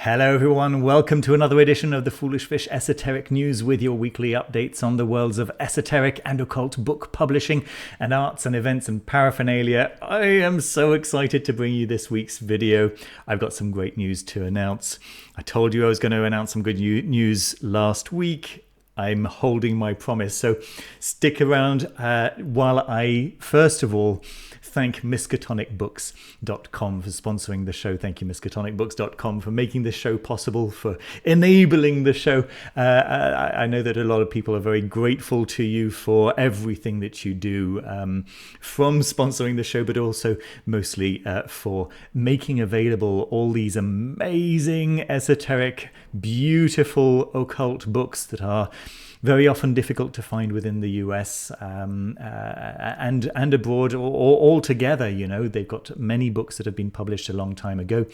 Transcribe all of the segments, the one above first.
Hello everyone, welcome to another edition of the Foolish Fish Esoteric News with your weekly updates on the worlds of esoteric and occult book publishing and arts and events and paraphernalia. I am so excited to bring you this week's video. I've got some great news to announce. I told you I was going to announce some good news last week. I'm holding my promise, so stick around while I first of all thank miskatonicbooks.com for sponsoring the show. Thank you, miskatonicbooks.com, for making this show possible, for enabling the show. I know that a lot of people are very grateful to you for everything that you do, from sponsoring the show, but also mostly for making available all these amazing, esoteric, beautiful occult books that are very often difficult to find within the US and abroad or all together. You know, they've got many books that have been published a long time ago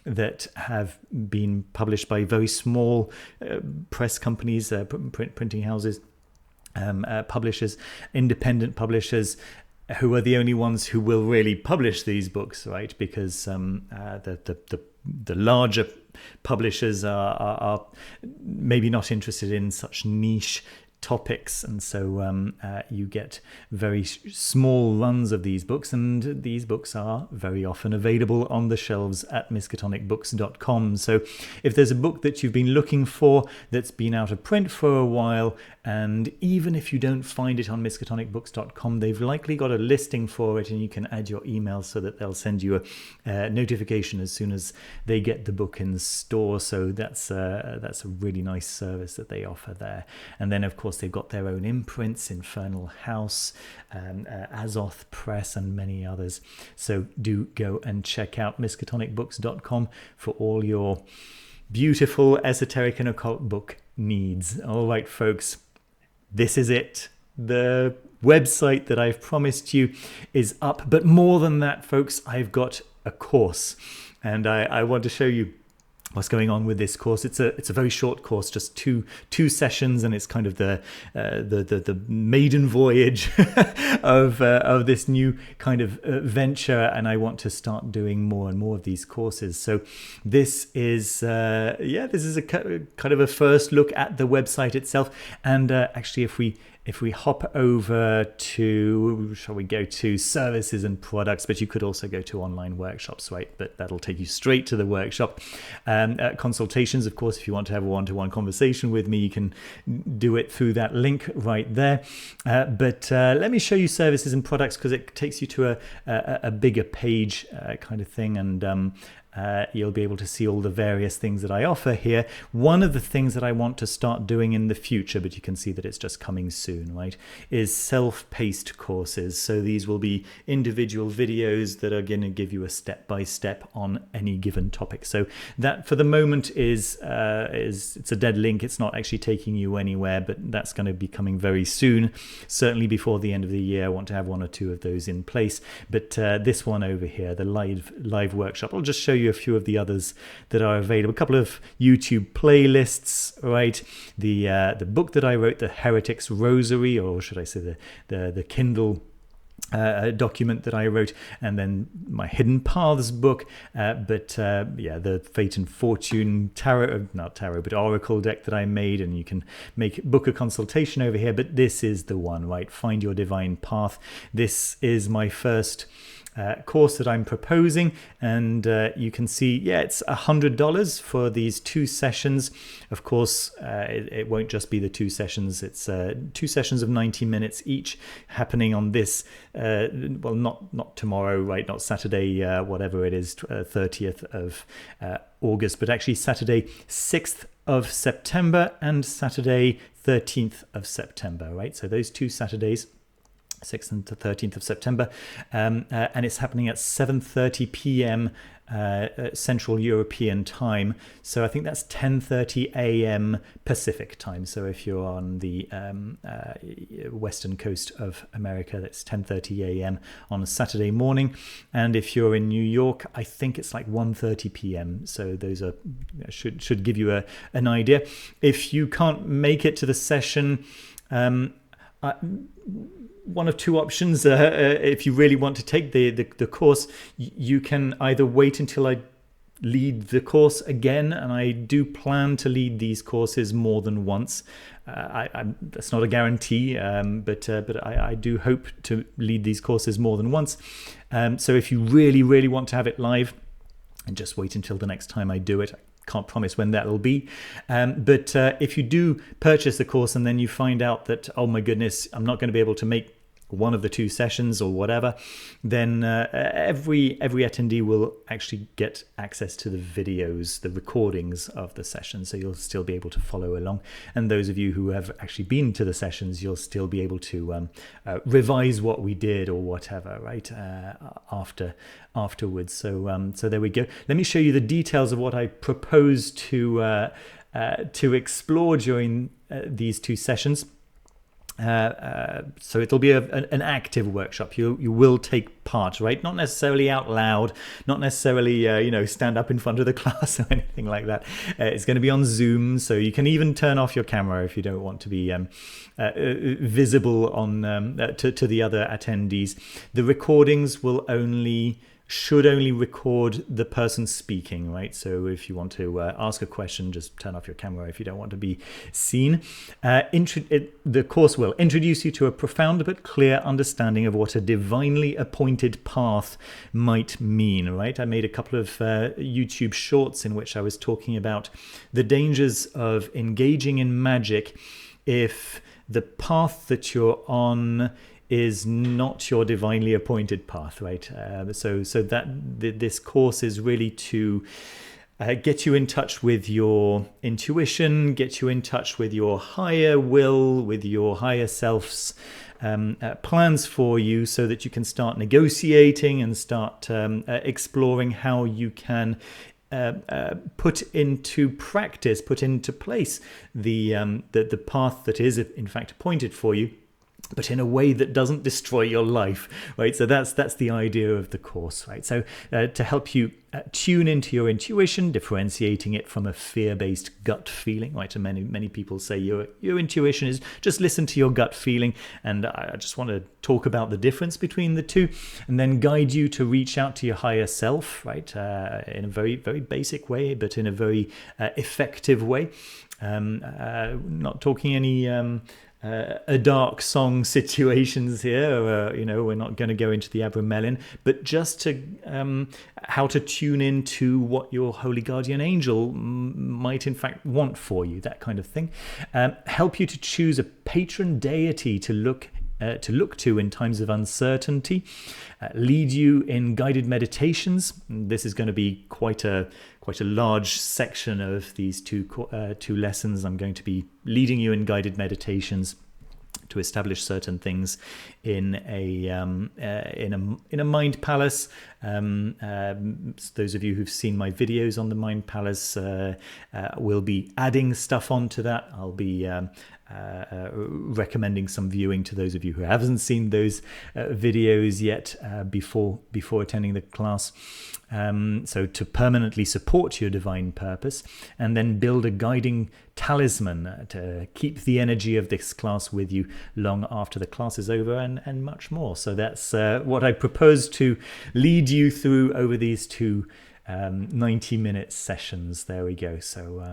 that have been published by very small press companies, printing houses, publishers, independent publishers, who are the only ones who will really publish these books, right? Because the larger publishers are maybe not interested in such niche topics, and so you get very small runs of these books, and these books are very often available on the shelves at miskatonicbooks.com. So if there's a book that you've been looking for that's been out of print for a while, and even if you don't find it on miskatonicbooks.com, they've likely got a listing for it, and you can add your email so that they'll send you a notification as soon as they get the book in store. So that's a really nice service that they offer there. And then of course they've got their own imprints, Infernal House, Azoth Press, and many others. So do go and check out miskatonicbooks.com for all your beautiful esoteric and occult book needs. All right, folks, this is it. The website that I've promised you is up, but more than that, folks, I've got a course, and I want to show you what's going on with this course. It's a very short course, just two sessions, and it's kind of the maiden voyage of this new kind of venture. And I want to start doing more and more of these courses. So this is this is a kind of a first look at the website itself. And actually, if we hop over to, shall we go to services and products, but you could also go to online workshops, right? But that'll take you straight to the workshop. Consultations, of course, if you want to have a one-to-one conversation with me, you can do it through that link right there. But let me show you services and products, because it takes you to a bigger page kind of thing, and you'll be able to see all the various things that I offer here. One of the things that I want to start doing in the future, but you can see that it's just coming soon, right, is self-paced courses. So these will be individual videos that are going to give you a step-by-step on any given topic. So that for the moment is it's a dead link. It's not actually taking you anywhere, but that's going to be coming very soon. Certainly before the end of the year, I want to have one or two of those in place. But this one over here, the live workshop, I'll just show you a few of the others that are available. A couple of YouTube playlists, right? The book that I wrote, The Heretic's Rosary, or should I say the Kindle document that I wrote, and then my Hidden Paths book, the Fate and Fortune but Oracle deck that I made, and you can book a consultation over here. But this is the one, right? Find Your Divine Path. This is my first course that I'm proposing, and you can see, it's $100 for these 2 sessions. Of course, it won't just be the 2 sessions. It's 2 sessions of 90 minutes each, happening on this not tomorrow, right, not Saturday, whatever it is, 30th of August, but actually Saturday 6th of September and Saturday 13th of September, right? So those 2 Saturdays, 6th and 13th of September, and it's happening at 7:30 p.m. Central European time. So I think that's 10:30 a.m. Pacific time. So if you're on the western coast of America, that's 10:30 a.m. on a Saturday morning. And if you're in New York, I think it's like 1:30 p.m. So those are should give you an idea. If you can't make it to the session, one of two options. If you really want to take the course, you can either wait until I lead the course again, and I do plan to lead these courses more than once. That's not a guarantee, but I do hope to lead these courses more than once. So if you really want to have it live, and just wait until the next time I do it. I can't promise when that'll be. But if you do purchase the course and then you find out that, oh my goodness, I'm not going to be able to make one of the 2 sessions or whatever, then every attendee will actually get access to the videos, the recordings of the sessions, so you'll still be able to follow along. And those of you who have actually been to the sessions, you'll still be able to revise what we did or whatever, right, afterwards. So there we go. Let me show you the details of what I propose to explore during these 2 sessions. So it'll be an active workshop. You will take part, right? Not necessarily out loud, not necessarily stand up in front of the class or anything like that. It's going to be on Zoom, so you can even turn off your camera if you don't want to be visible on to the other attendees. The recordings should only record the person speaking, right? So if you want to ask a question, just turn off your camera if you don't want to be seen. The course will introduce you to a profound but clear understanding of what a divinely appointed path might mean, right? I made a couple of YouTube shorts in which I was talking about the dangers of engaging in magic if the path that you're on is not your divinely appointed path, right? So that this course is really to get you in touch with your intuition, get you in touch with your higher will, with your higher self's plans for you, so that you can start negotiating and start exploring how you can put into practice, put into place the path that is in fact appointed for you, but in a way that doesn't destroy your life, right? So that's the idea of the course, right? So to help you tune into your intuition, differentiating it from a fear-based gut feeling, right? And many people say your intuition is just listen to your gut feeling, and I just want to talk about the difference between the two, and then guide you to reach out to your higher self, right? In a very, very basic way, but in a very effective way. Not talking any a dark song situations here, we're not going to go into the Abramelin, but just to how to tune into what your holy guardian angel might in fact want for you, that kind of thing. Help you to choose a patron deity to look to in times of uncertainty, lead you in guided meditations. This is going to be quite a large section of these two lessons. I'm going to be leading you in guided meditations to establish certain things in a mind palace. Those of you who've seen my videos on the mind palace will be adding stuff onto that. I'll be recommending some viewing to those of you who haven't seen those videos yet before attending the class. So to permanently support your divine purpose, and then build a guiding talisman to keep the energy of this class with you long after the class is over, and much more. So that's what I propose to lead you through over these two 90-minute sessions. There we go. So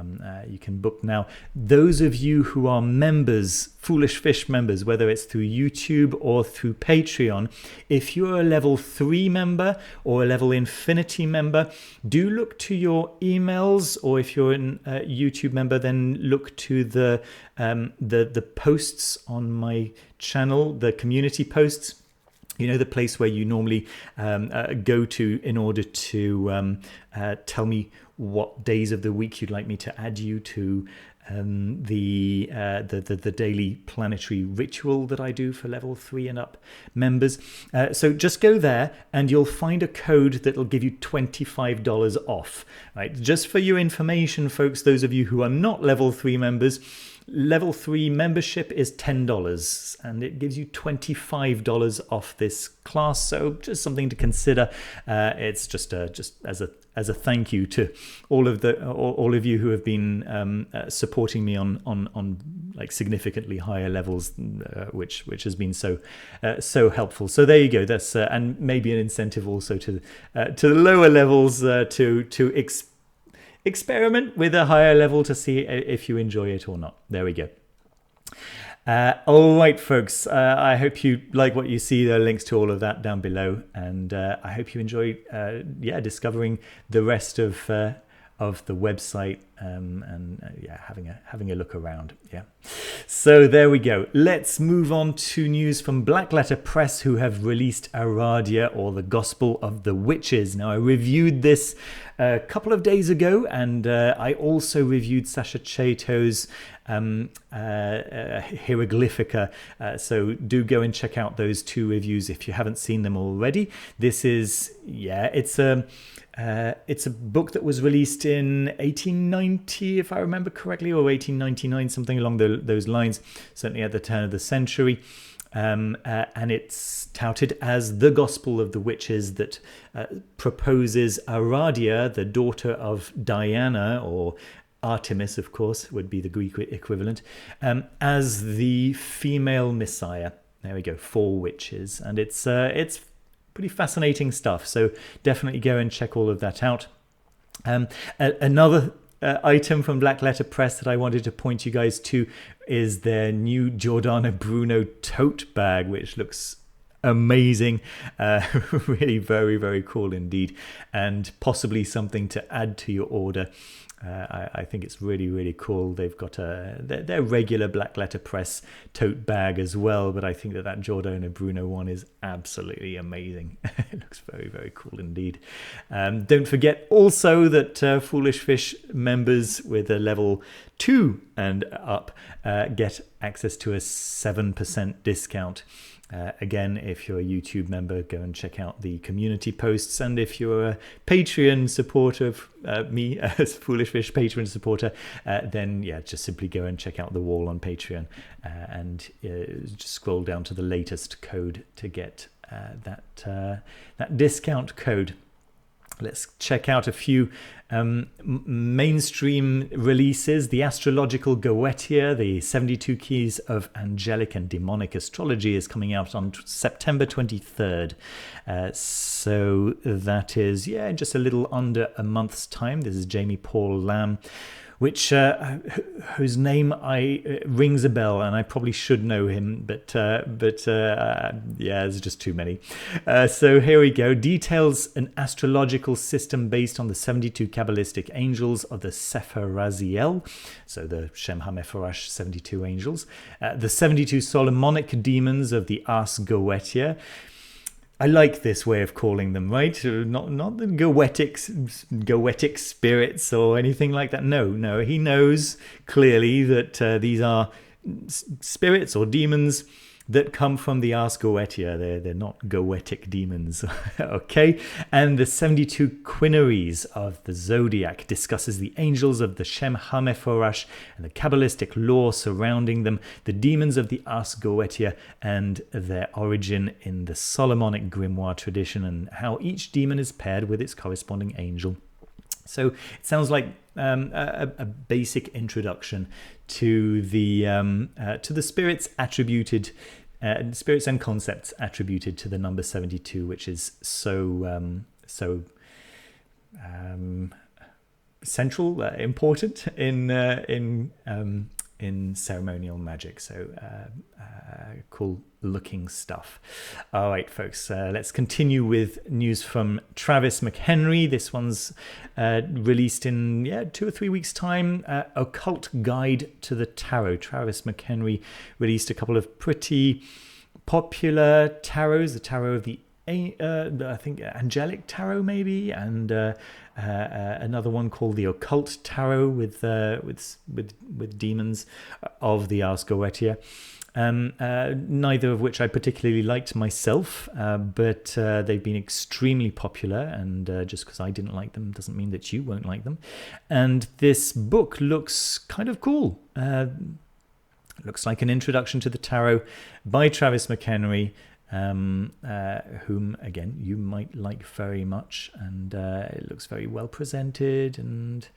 you can book now. Those of you who are members, Foolish Fish members, whether it's through YouTube or through Patreon, if you're a level 3 member or a level Infinity member, do look to your emails, or if you're a YouTube member, then look to the posts on my channel, the community posts. The place where you normally go to in order to tell me what days of the week you'd like me to add you to the daily planetary ritual that I do for level 3 and up members. So just go there and you'll find a code that'll give you $25 off, right? Just for your information, folks, those of you who are not level 3 members, Level 3 membership is $10, and it gives you $25 off this class. So just something to consider. It's just as a thank you to all of you who have been supporting me on like significantly higher levels, which has been so helpful. So there you go. That's and maybe an incentive also to the lower levels to experiment with a higher level to see if you enjoy it or not. There we go. All right, folks. I hope you like what you see. There are links to all of that down below, and I hope you enjoy, discovering the rest of the website and having a look around. Yeah. So there we go. Let's move on to news from Black Letter Press, who have released Aradia, or the Gospel of the Witches. Now, I reviewed this a couple of days ago, and I also reviewed Sasha Chato's Hieroglyphica. So do go and check out those two reviews if you haven't seen them already. This is, it's a book that was released in 1890, if I remember correctly, or 1899, something along those lines, certainly at the turn of the century. And it's touted as the Gospel of the Witches that proposes Aradia, the daughter of Diana, or Artemis, of course, would be the Greek equivalent, as the female messiah. There we go, for witches. And it's pretty fascinating stuff. So definitely go and check all of that out. Another item from Black Letter Press that I wanted to point you guys to is their new Giordano Bruno tote bag, which looks amazing. Really very, very cool indeed, and possibly something to add to your order. I think it's really, really cool. They've got their regular Black Letter Press tote bag as well, but I think that Giordano Bruno one is absolutely amazing. It looks very, very cool indeed. Don't forget also that Foolish Fish members with a level 2 and up get access to a 7% discount. Again, if you're a YouTube member, go and check out the community posts. And if you're a Patreon supporter of me as Foolish Fish Patreon supporter, then just simply go and check out the wall on Patreon and just scroll down to the latest code to get that discount code. Let's check out a few mainstream releases. The Astrological Goetia, the 72 Keys of Angelic and Demonic Astrology, is coming out on September 23rd. So that is, just a little under a month's time. This is Jamie Paul Lamb, which whose name rings a bell, and I probably should know him, but there's just too many. So here we go. Details an astrological system based on the 72 Kabbalistic angels of the Sefer Raziel, so the Shem HaMeforash 72 angels, the 72 Solomonic demons of the Ars Goetia. I like this way of calling them, right? Not the Goetic spirits or anything like that. No, he knows clearly that these are spirits or demons that come from the Ars Goetia. They're not Goetic demons, okay? And the 72 Quinaries of the Zodiac discusses the angels of the Shem HaMeforash and the Kabbalistic lore surrounding them, the demons of the Ars Goetia and their origin in the Solomonic grimoire tradition, and how each demon is paired with its corresponding angel. So it sounds like a basic introduction to the spirits attributed, spirits and concepts attributed to the number 72, which is so central, important in ceremonial magic. So cool looking stuff. All right, folks, let's continue with news from Travis McHenry. This one's released in 2 or 3 weeks time. Occult Guide to the Tarot. Travis McHenry released a couple of pretty popular tarots, the tarot of the I think Angelic Tarot maybe, and another one called the Occult Tarot with demons of the Ars Goetia. Neither of which I particularly liked myself, but they've been extremely popular, and just because I didn't like them doesn't mean that you won't like them. And this book looks kind of cool. Looks like an introduction to the tarot by Travis McHenry, whom, again, you might like very much. And it looks very well presented and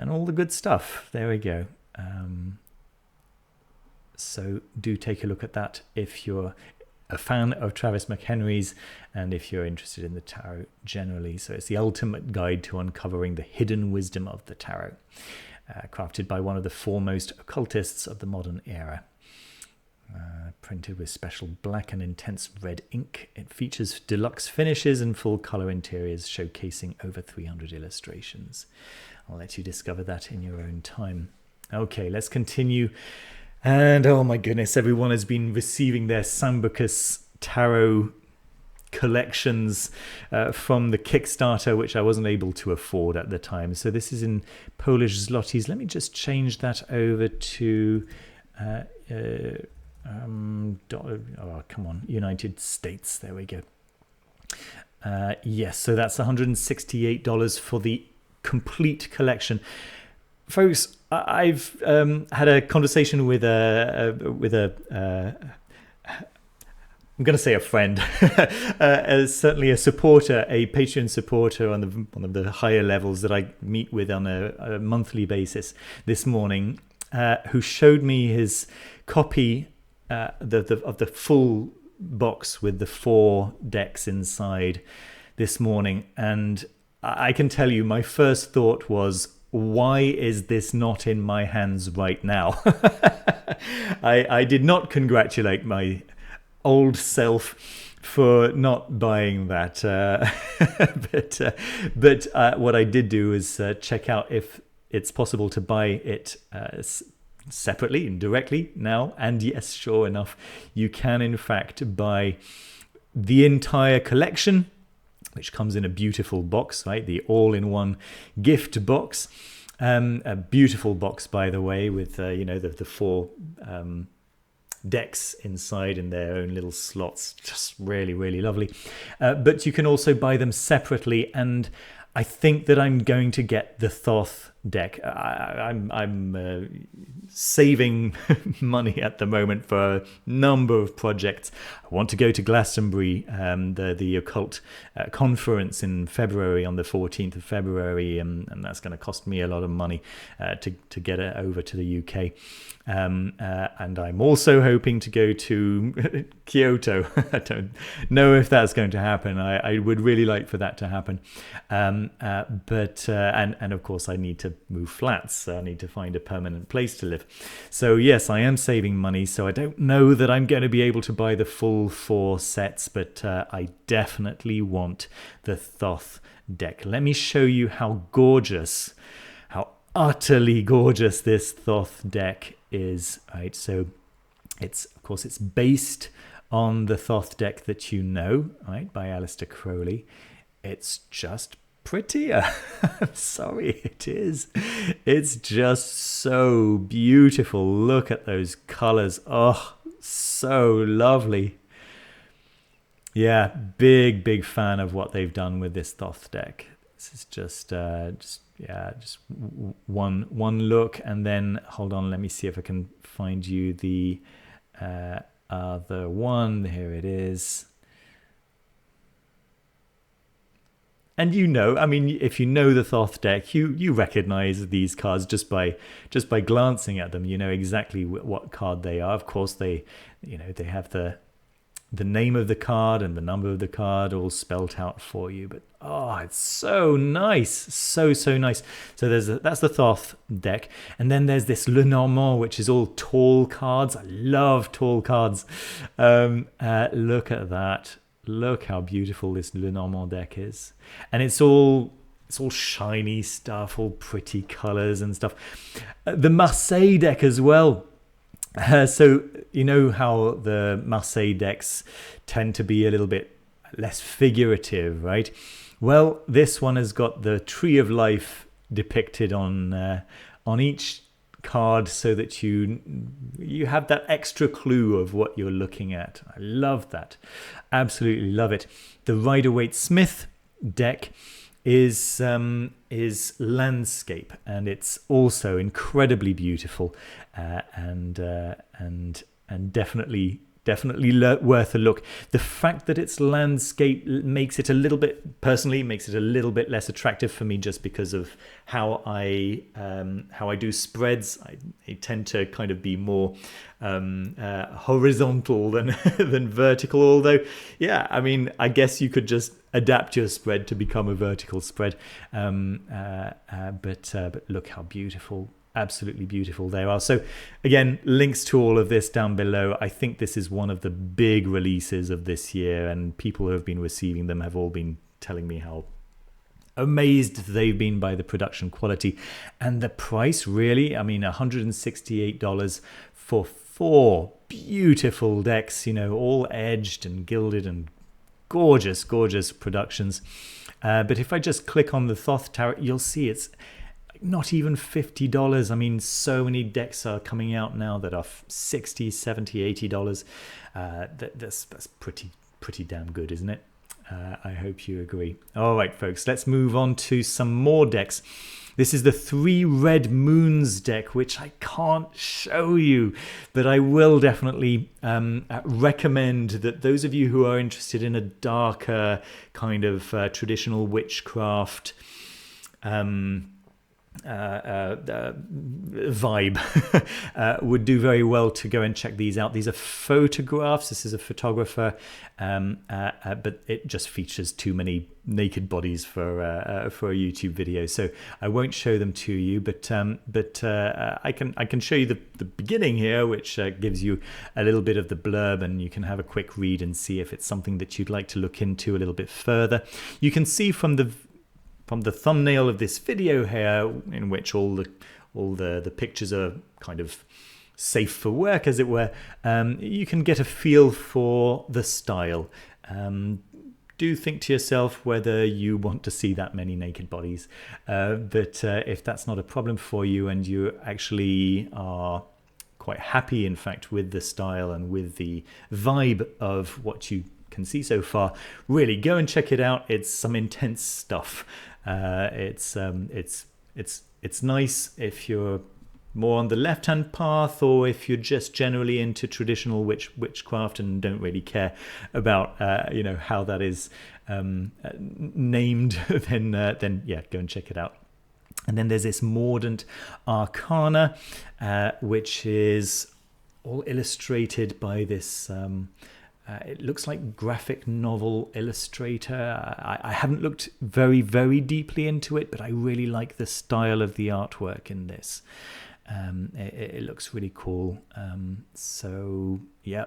all the good stuff. There we go. So do take a look at that if you're a fan of Travis McHenry's and if you're interested in the tarot generally. So it's the ultimate guide to uncovering the hidden wisdom of the tarot, crafted by one of the foremost occultists of the modern era. Printed with special black and intense red ink. It features deluxe finishes and full color interiors showcasing over 300 illustrations. I'll let you discover that in your own time. Okay, let's continue. And oh my goodness, everyone has been receiving their Sambucus tarot collections from the Kickstarter, which I wasn't able to afford at the time. So this is in Polish zlotys. Let me just change that over to come on, United States. There we go. Yes, so that's $168 for the complete collection. Folks, I've had a conversation with a I'm going to say a friend, certainly a supporter, a Patreon supporter on one of the higher levels that I meet with on a monthly basis this morning, who showed me his copy of the full box with the 4 decks inside this morning. And I can tell you, my first thought was, why is this not in my hands right now? I did not congratulate my old self for not buying that, but what I did do is check out if it's possible to buy it separately and directly now. And yes, sure enough, you can in fact buy the entire collection, which comes in a beautiful box, right? The all-in-one gift box. A beautiful box, by the way, with the 4 decks inside in their own little slots. Just really, really lovely. But you can also buy them separately, and I think that I'm going to get the Thoth deck. I'm saving money at the moment for a number of projects. I want to go to Glastonbury, the Occult conference in February, on the 14th of February, and that's going to cost me a lot of money to get it over to the UK. And I'm also hoping to go to Kyoto. I don't know if that's going to happen. I would really like for that to happen. But of course I need to move flats. I need to find a permanent place to live. So yes, I am saving money. So I don't know that I'm going to be able to buy the full 4 sets, but I definitely want the Thoth deck. Let me show you how gorgeous, how utterly gorgeous this Thoth deck is. Right, so it's based on the Thoth deck that you know, right, by Aleister Crowley. It's just prettier. I'm sorry, it is. It's just so beautiful. Look at those colors. Oh, so lovely. Yeah, big fan of what they've done with this Thoth deck. This is just one look, and then hold on, let me see if I can find you the other one. Here it is. And if you know the Thoth deck, you recognize these cards just by glancing at them. You know exactly what card they are. Of course, they have the name of the card and the number of the card all spelt out for you. But oh, it's so nice, so nice. So that's the Thoth deck, and then there's this Lenormand, which is all tall cards. I love tall cards. Look at that. Look how beautiful this Lenormand deck is. And it's all shiny stuff, all pretty colors and stuff. The Marseille deck as well. So you know how the Marseille decks tend to be a little bit less figurative, right? Well, this one has got the Tree of Life depicted on each card, so that you have that extra clue of what you're looking at. I love that. Absolutely love it. The Rider-Waite-Smith deck is landscape, and it's also incredibly beautiful, and definitely worth a look. The fact that it's landscape makes it a little bit less attractive for me, just because of how I do spreads. I tend to kind of be more horizontal than vertical. Although, yeah, I mean, I guess you could just adapt your spread to become a vertical spread. But look how beautiful. Absolutely beautiful they are. So again, links to all of this down below. I think this is one of the big releases of this year, and people who have been receiving them have all been telling me how amazed they've been by the production quality and the price. Really, I mean, $168 for 4 beautiful decks, you know, all edged and gilded and gorgeous productions. But if I just click on the Thoth Tarot, you'll see it's not even $50. I mean, so many decks are coming out now that are $60, $70, $80. That's pretty damn good, isn't it? I hope you agree. All right, folks, let's move on to some more decks. This is the 3 Red Moons deck, which I can't show you, but I will definitely recommend that those of you who are interested in a darker kind of traditional witchcraft vibe would do very well to go and check these out. These are photographs. This is a photographer, but it just features too many naked bodies for a YouTube video, so I won't show them to you. But I can show you the beginning here, which gives you a little bit of the blurb, and you can have a quick read and see if it's something that you'd like to look into a little bit further. You can see from the thumbnail of this video here, in which all the pictures are kind of safe for work, as it were, you can get a feel for the style. Do think to yourself whether you want to see that many naked bodies. But if that's not a problem for you, and you actually are quite happy, in fact, with the style and with the vibe of what you can see so far, really go and check it out. It's some intense stuff. It's nice if you're more on the left-hand path, or if you're just generally into traditional witchcraft and don't really care about how that is named, then yeah, go and check it out. And then there's this Mordant Arcana, which is all illustrated by this it looks like graphic novel illustrator. I haven't looked very, very deeply into it, but I really like the style of the artwork in this. It looks really cool. So yeah,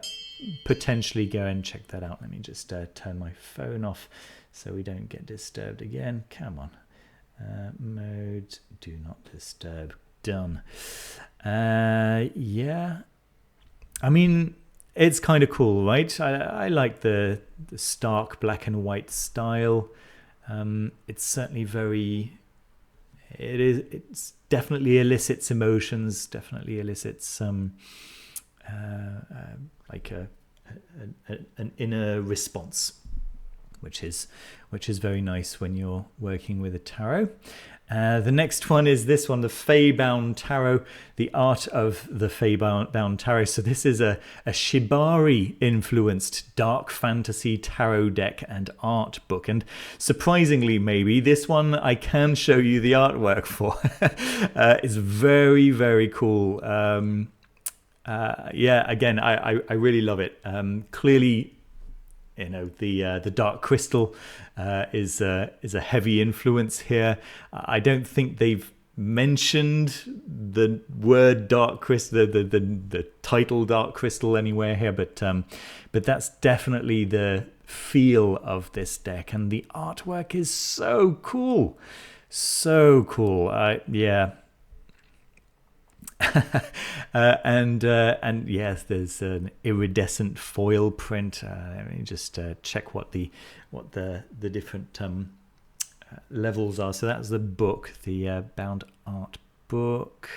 potentially go and check that out. Let me just turn my phone off so we don't get disturbed again. Come on. Mode, do not disturb. Done. Yeah. I mean, it's kind of cool, right? I like the stark black and white style. It's certainly it's definitely elicits emotions, definitely elicits like an inner response, which is very nice when you're working with a tarot. The next one is this one, the Faebound Tarot, the art of the Faebound Tarot. So this is a Shibari-influenced dark fantasy tarot deck and art book. And surprisingly, maybe, this one I can show you the artwork for. It's very, very cool. Yeah, again, I really love it. Clearly, the dark crystal is a heavy influence here. I don't think they've mentioned the word dark crystal, the title dark crystal anywhere here, but that's definitely the feel of this deck, and the artwork is so cool, so cool. Yeah. And yes, there's an iridescent foil print. Let me just check what the different levels are. So that's the book, the bound art book.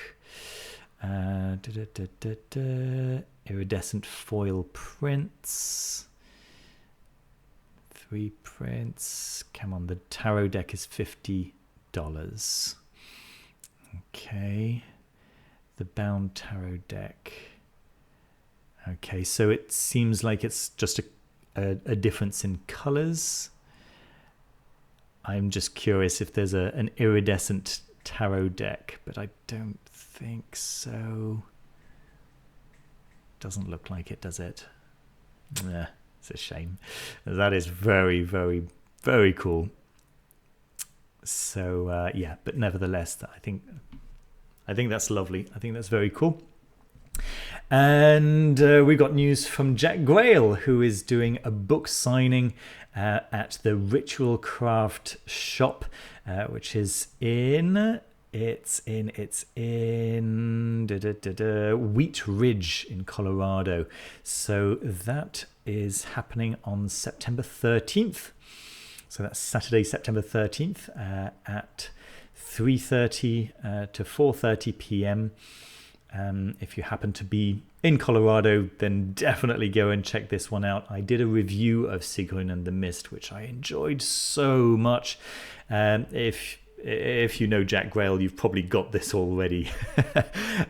Iridescent foil prints. 3 prints. Come on, the tarot deck is $50. Okay. The bound tarot deck. Okay, so it seems like it's just a difference in colors. I'm just curious if there's an iridescent tarot deck, but I don't think so. Doesn't look like it, does it? Yeah, it's a shame. That is very, very, very cool. So yeah, but nevertheless, I think that's lovely. I think that's very cool. And we got news from Jack Grayle, who is doing a book signing at the Ritualcravt shop, which is in Wheat Ridge in Colorado. So that is happening on September 13th. So that's Saturday, September 13th at 3:30 to 4:30 p.m. If you happen to be in Colorado, then definitely go and check this one out. I did a review of Sigrun and the Mist, which I enjoyed so much. If you know Jack Grayle, you've probably got this already.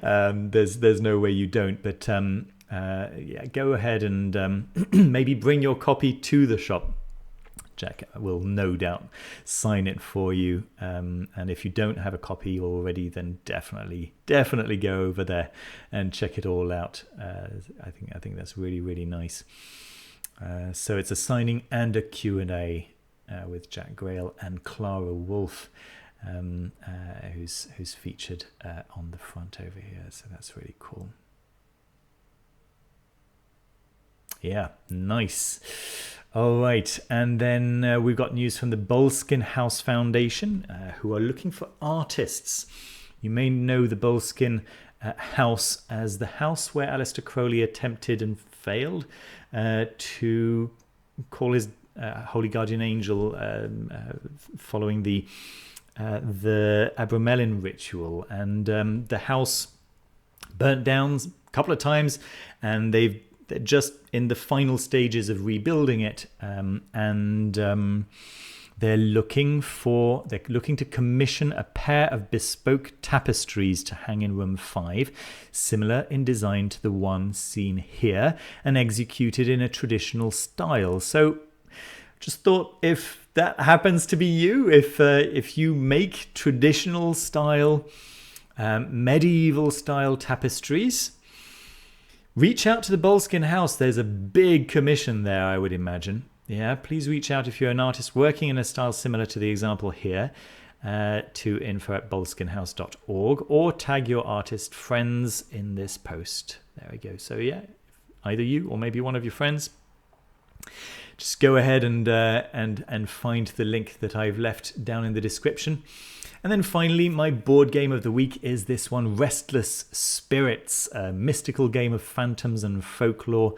There's no way you don't. But yeah, go ahead and maybe bring your copy to the shop. Jack will no doubt sign it for you. And if you don't have a copy already, then definitely go over there and check it all out. I think that's really, really nice. So it's a signing and a Q&A with Jack Grayle and Clara Wolf, who's featured on the front over here. So that's really cool. Yeah, nice. All right, and then we've got news from the Boleskine House Foundation, who are looking for artists. You may know the Boleskine House as the house where Aleister Crowley attempted and failed to call his holy guardian angel following the Abramelin ritual, and the house burnt down a couple of times, and they're just in the final stages of rebuilding it, and they're looking to commission a pair of bespoke tapestries to hang in room 5, similar in design to the one seen here and executed in a traditional style. So just thought, if that happens to be you, if you make traditional style, medieval style tapestries, reach out to the Boleskine House. There's a big commission there, I would imagine. Yeah, please reach out if you're an artist working in a style similar to the example here, to info@boleskinehouse.org, or tag your artist friends in this post. There we go. So yeah, either you or maybe one of your friends, just go ahead and find the link that I've left down in the description. And then finally, my board game of the week is this one, Restless Spirits, a mystical game of phantoms and folklore.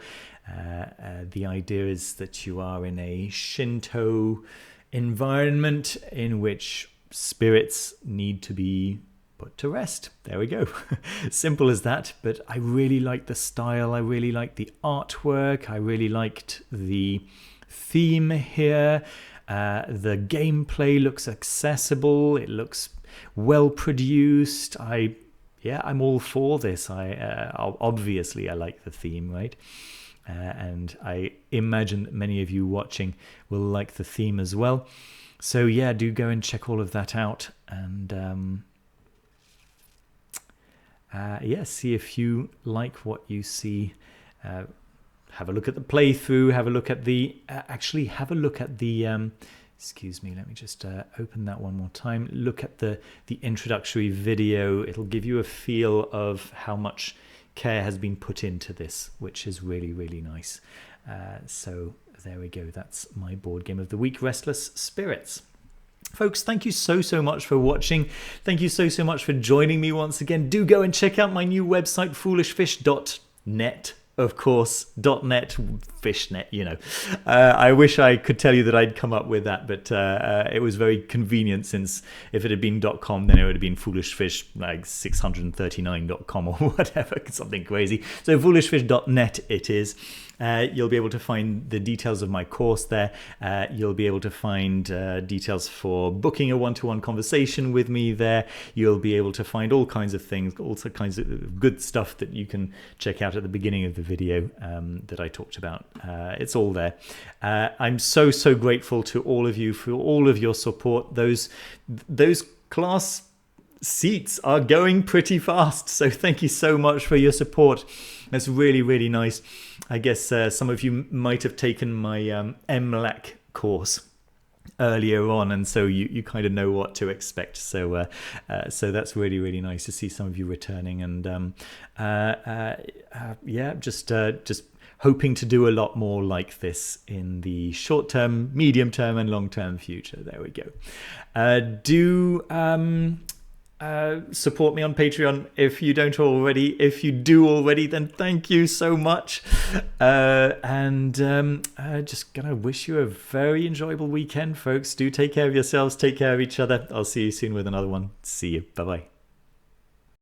The idea is that you are in a Shinto environment in which spirits need to be put to rest. There we go. Simple as that, but I really liked the style. I really liked the artwork. I really liked the theme here. The gameplay looks accessible. It looks well produced. I'm all for this. Obviously I like the theme, right? And I imagine that many of you watching will like the theme as well. So yeah, do go and check all of that out, and see if you like what you see. Have a look at the playthrough, have a look at the excuse me, let me just open that one more time. Look at the introductory video. It'll give you a feel of how much care has been put into this, which is really, really nice. So there we go. That's my board game of the week, Restless Spirits. Folks, thank you so much for watching. Thank you so much for joining me once again. Do go and check out my new website, foolishfish.net. Of course, .net, fishnet, you know. I wish I could tell you that I'd come up with that, but it was very convenient, since if it had been .com, then it would have been foolishfish, like 639.com or whatever, something crazy. So foolishfish.net it is. You'll be able to find the details of my course there. You'll be able to find details for booking a one-to-one conversation with me there. You'll be able to find all kinds of things, all kinds of good stuff that you can check out at the beginning of the video that I talked about. It's all there. I'm so grateful to all of you for all of your support. Those class seats are going pretty fast, so thank you so much for your support. That's really nice. I guess some of you might have taken my MLAC course earlier on, and so you kind of know what to expect. So that's really nice to see some of you returning, and yeah, just hoping to do a lot more like this in the short term, medium term, and long term future. There we go. Support me on Patreon if you don't already. If you do already, then thank you so much. Just gonna wish you a very enjoyable weekend, folks. Do take care of yourselves, take care of each other. I'll see you soon with another one. See you. Bye bye.